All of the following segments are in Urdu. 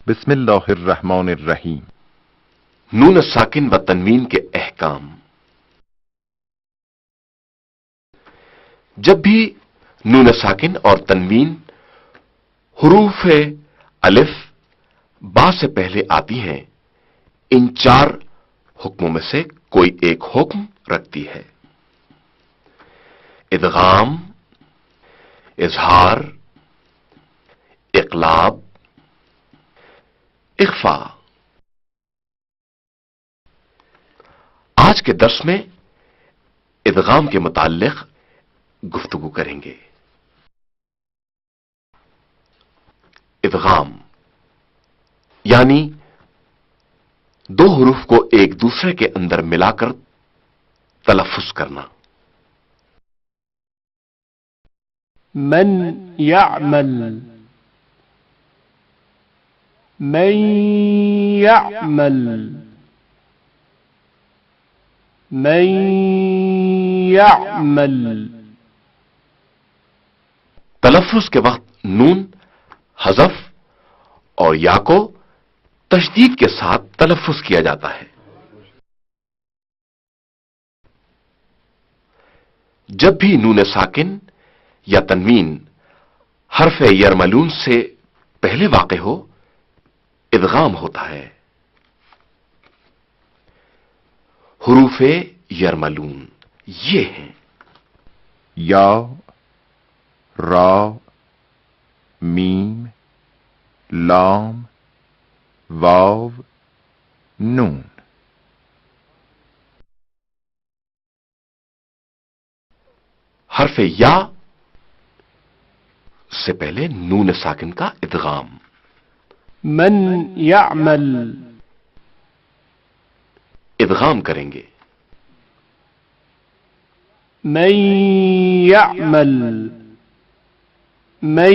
بسم اللہ الرحمن الرحیم۔ نون ساکن و تنوین کے احکام۔ جب بھی نون ساکن اور تنوین حروف الف با سے پہلے آتی ہیں، ان چار حکموں میں سے کوئی ایک حکم رکھتی ہے: ادغام، اظہار، اقلاب، اخفاء۔ آج کے درس میں ادغام کے متعلق گفتگو کریں گے۔ ادغام یعنی دو حروف کو ایک دوسرے کے اندر ملا کر تلفظ کرنا۔ من يعمل، من يعمل، من يعمل۔ تلفظ کے وقت نون حذف اور یا کو تشدید کے ساتھ تلفظ کیا جاتا ہے۔ جب بھی نون ساکن یا تنوین حرف یرملون سے پہلے واقع ہو، ادغام ہوتا ہے۔ حروف یرملون یہ ہیں: یا، را، میم، لام، واو، نون۔ حرف یا سے پہلے نون ساکن کا ادغام۔ من يعمل، ادغام کریں گے۔ من يعمل، من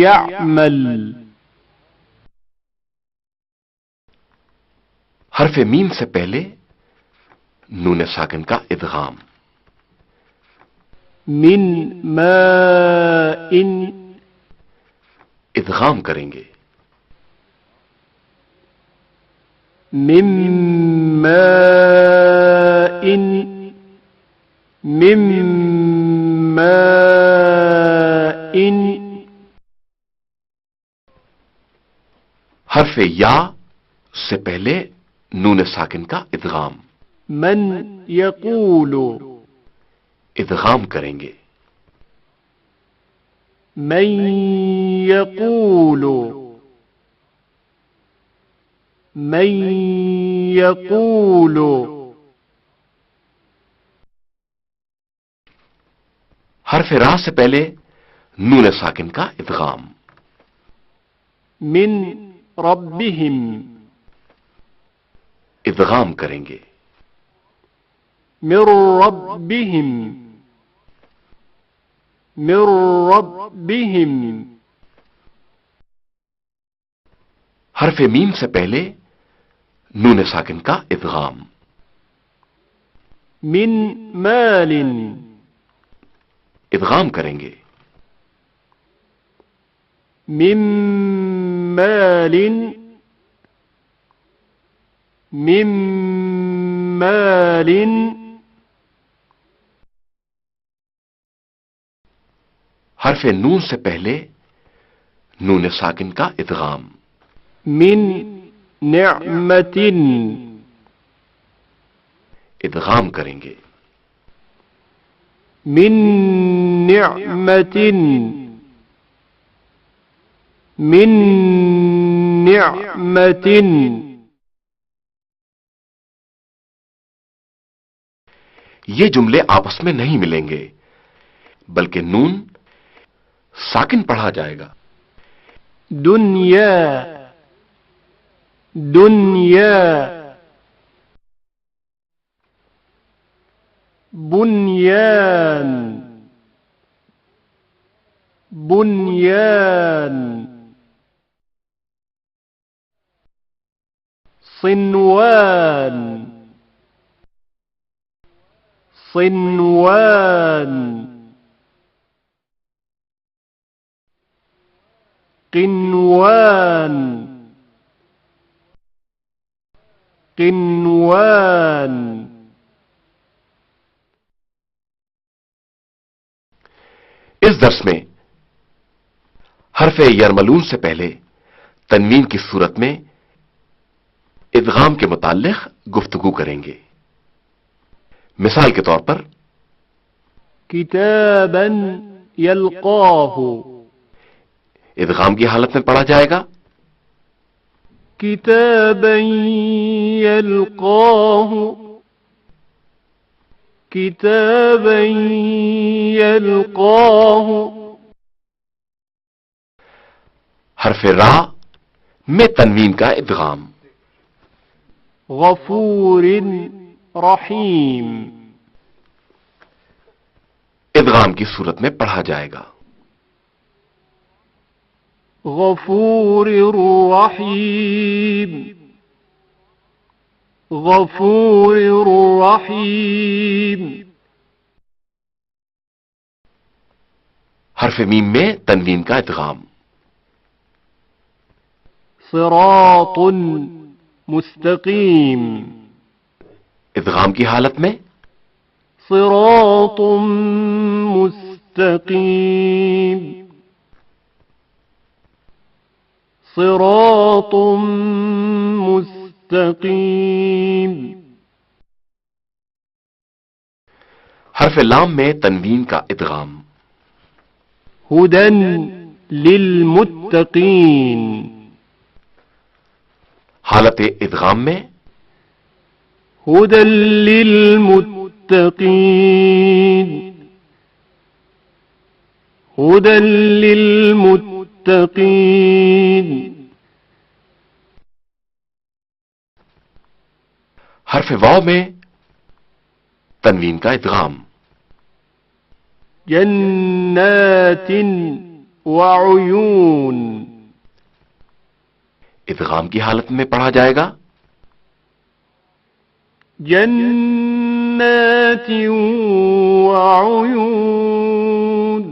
يعمل۔ حرف میم سے پہلے نون ساکن کا ادغام۔ من ماء، ادغام کریں گے۔ من ماء، من ماء۔ حرف یا سے پہلے نون ساکن کا ادغام۔ من يقول، ادغام کریں گے۔ من يقول، من يقول۔ حرف را سے پہلے نون ساکن کا ادغام۔ من ربهم، ادغام کریں گے۔ من ربهم، من ربهم۔ حرف میم سے پہلے نون ساکن کا ادغام۔ من مال، ادغام کریں گے۔ من مال، من مال۔ حرف نون سے پہلے نون ساکن کا ادغام۔ من نعمت، ادغام کریں گے۔ من نعمت، من نعمت۔ یہ جملے آپس میں نہیں ملیں گے، بلکہ نون ساکن پڑھا جائے گا۔ دنیا، دنیا۔ بنيان، بنيان۔ صنوان، صنوان۔ قنوان قنوان اس درس میں حرف یرملون سے پہلے تنوین کی صورت میں ادغام کے متعلق گفتگو کریں گے. مثال کے طور پر كتابا يلقاه ادغام کی حالت میں پڑھا جائے گا كتابا يلقاه كتابا يلقاه حرف را میں تنوین کا ادغام غفور رحیم ادغام کی صورت میں پڑھا جائے گا غفور رحیم غفور رحیم حرف میم میں تنوین کا ادغام صراط مستقیم ادغام کی حالت میں صراط مستقیم صراط مستقیم حرف لام میں تنوین کا ادغام ہدی للمتقین حالت ادغام میں ہدی للمتقین ہدی للمتقین حرف واو میں تنوین کا ادغام جنات وعیون ادغام کی حالت میں پڑھا جائے گا جنات وعیون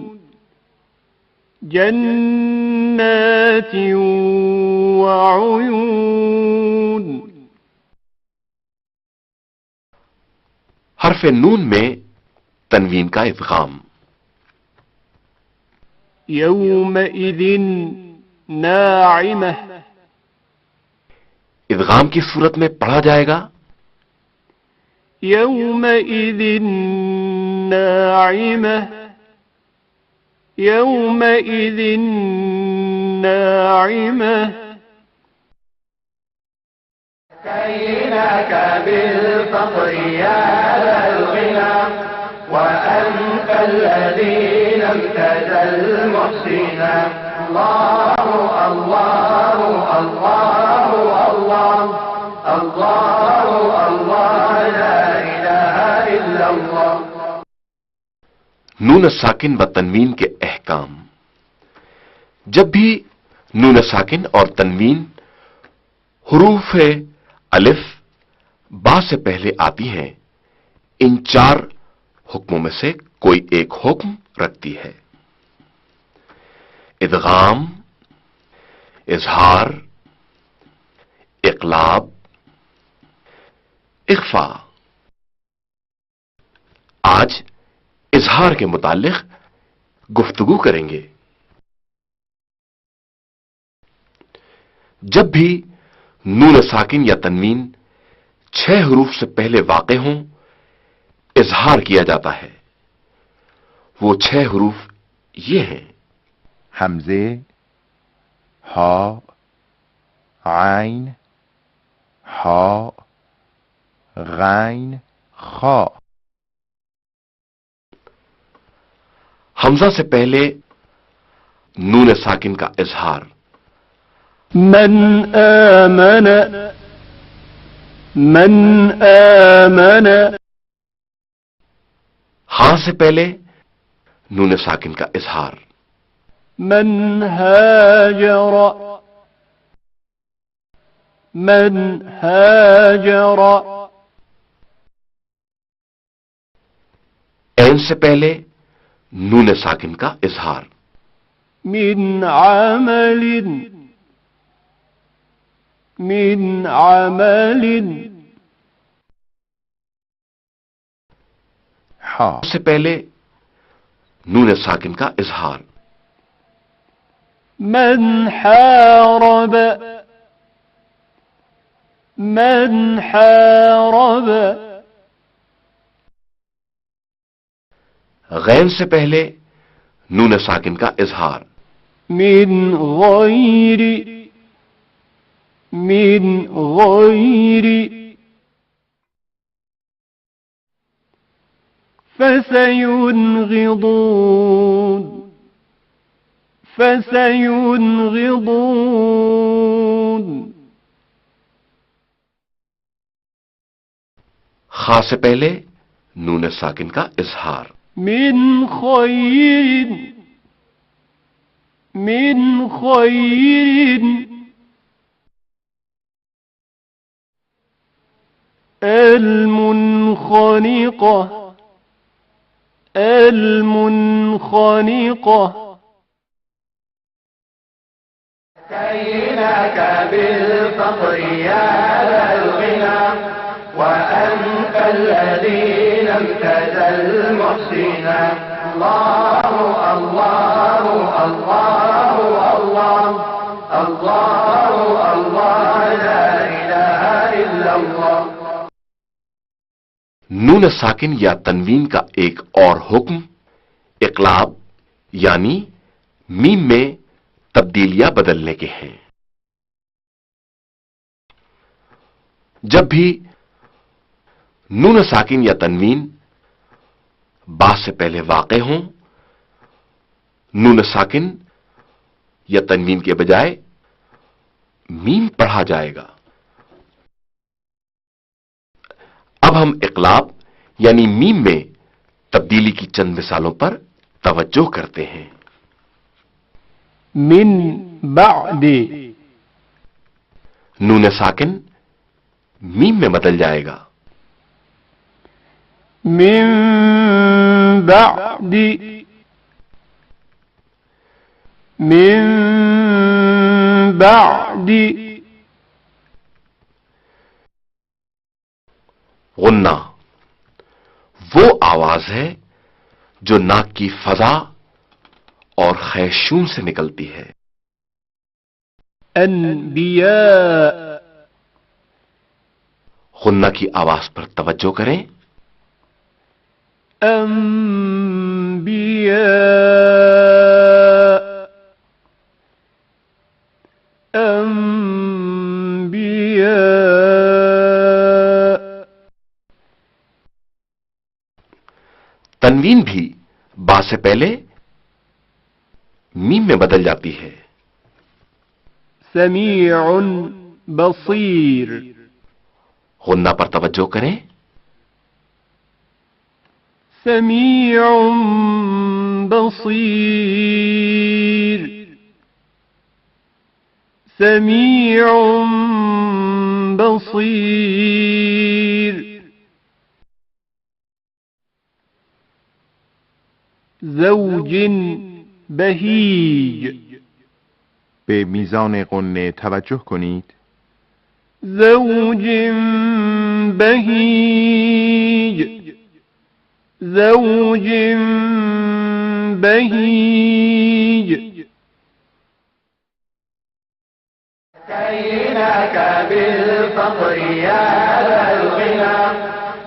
جنات وعیون حرف نون میں تنوین کا ادغام یومئذ ناعمہ ادغام کی صورت میں پڑھا جائے گا یومئذ ناعمہ یومئذ ناعمہ كيناك بالفقر يا ذا الغنى وأنت الذي لم تزل محسنا الله الله الله الله الله الله لا إله إلا الله. نون ساکن و تنوین کے احکام. جب بھی نون ساکن اور تنوین حروف الف با سے پہلے آتی ہیں ان چار حکموں میں سے کوئی ایک حکم رکھتی ہے. ادغام، اظہار، اقلاب، اخفا. آج اظہار کے متعلق گفتگو کریں گے. جب بھی نون ساکن یا تنوین 6 حروف سے پہلے واقع ہوں اظہار کیا جاتا ہے. وہ 6 حروف یہ ہیں: حمزے، ہا، عین، ہا، غین، خا. حمزہ سے پہلے نون ساکن کا اظہار من آمن من آمن ہاں سے پہلے نون ساکن کا اظہار من هاجر من هاجر عین سے پہلے نون ساکن کا اظہار من عمل حا سے پہلے نون ساکن کا اظہار. من حارب غین سے پہلے نون ساکن کا اظہار. من غیر فسينغضون خا سے پہلے نون ساکن کا اظہار. من خیر المنخنقة كيناك بالفقر يا ذا الغنى وأنت الذي لم تزل محسنا. الله الله الله الله الله الله لا إله إلا الله. نون ساکن یا تنوین کا ایک اور حکم اقلاب یعنی میم میں تبدیلیاں بدلنے کے ہیں. جب بھی نون ساکن یا تنوین با سے پہلے واقع ہوں نون ساکن یا تنوین کے بجائے میم پڑھا جائے گا. اب ہم اقلاب یعنی میم میں تبدیلی کی چند مثالوں پر توجہ کرتے ہیں. من بعد نون ساکن میم میں بدل جائے گا. من بعد غنہ وہ آواز ہے جو ناک کی فضا اور خیشوم سے نکلتی ہے. انبیاء غنہ کی آواز پر توجہ کریں. تنوین بھی با سے پہلے میم میں بدل جاتی ہے. سمیع بصیر غنہ پر توجہ کریں. سمیع بصیر سمیع بصیر. زوج بهیج به میزان قنه توجه کنید. زوج بهیج زوج بهیج. كيناك بالفقر يا ذا الغنى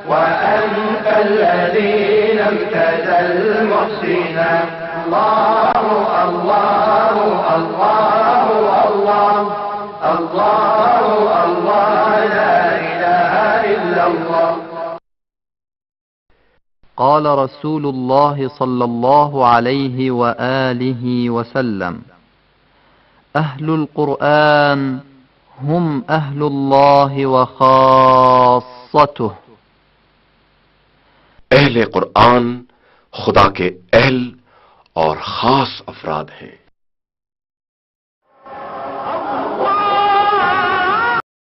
وأنت الذي لم تزل محسنا. الله الله الله الله الله الله لا إله إلا الله. قال رسول الله صلى الله عليه وآله وسلم أهل القرآن هم أهل الله وخاصته. اہل قرآن خدا کے اہل اور خاص افراد ہیں.